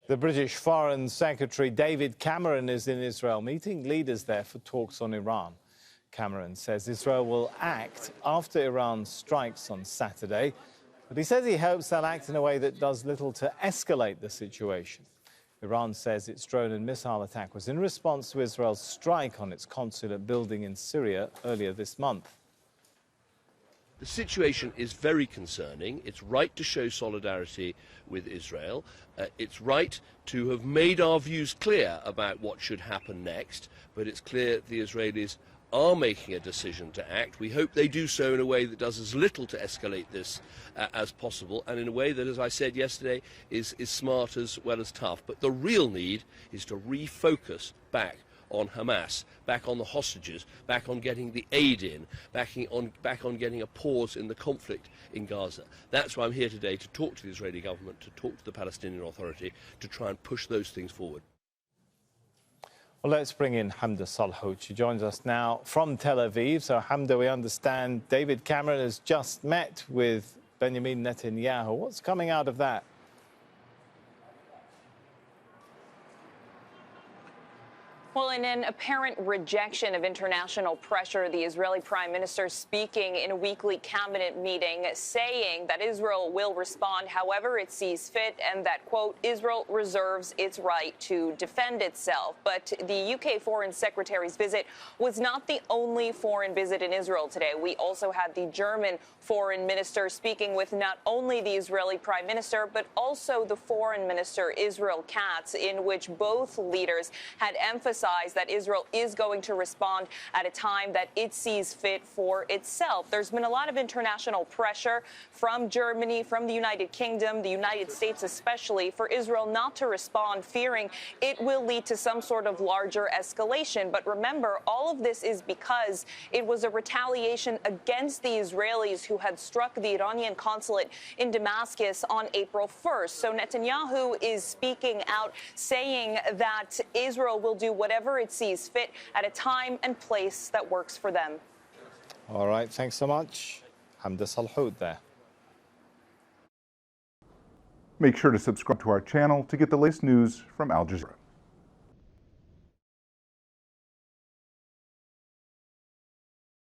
The British Foreign Secretary David Cameron is in Israel, meeting leaders there for talks on Iran. Cameron says Israel will act after Iran strikes on Saturday, but he says he hopes they'll act in a way that does little to escalate the situation. Iran says its drone and missile attack was in response to Israel's strike on its consulate building in Syria earlier this month. The situation is very concerning. It's right to show solidarity with Israel. It's right to have made our views clear about what should happen next, but it's clear the Israelis are making a decision to act. We hope they do so in a way that does as little to escalate this as possible, and in a way that, as I said yesterday, is smart as well as tough. But the real need is to refocus back on Hamas, back on the hostages, back on getting the aid in, back on getting a pause in the conflict in Gaza. That's why I'm here today, to talk to the Israeli government, to talk to the Palestinian Authority, to try and push those things forward. Well, let's bring in Hamdah Salhut. She joins us now from Tel Aviv. So, Hamdah, we understand David Cameron has just met with Benjamin Netanyahu. What's coming out of that? Well, in an apparent rejection of international pressure, the Israeli prime minister speaking in a weekly cabinet meeting, saying that Israel will respond however it sees fit and that, quote, Israel reserves its right to defend itself. But the UK foreign secretary's visit was not the only foreign visit in Israel today. We also had the German foreign minister speaking with not only the Israeli prime minister, but also the foreign minister, Israel Katz, in which both leaders had emphasized that Israel is going to respond at a time that it sees fit for itself. There's been a lot of international pressure from Germany, from the United Kingdom, the United States especially, for Israel not to respond, fearing it will lead to some sort of larger escalation. But remember, all of this is because it was a retaliation against the Israelis who had struck the Iranian consulate in Damascus on April 1st. So Netanyahu is speaking out, saying that Israel will do whatever it sees fit at a time and place that works for them. All right, thanks so much. Hamdah Salhut there. Make sure to subscribe to our channel to get the latest news from Al Jazeera.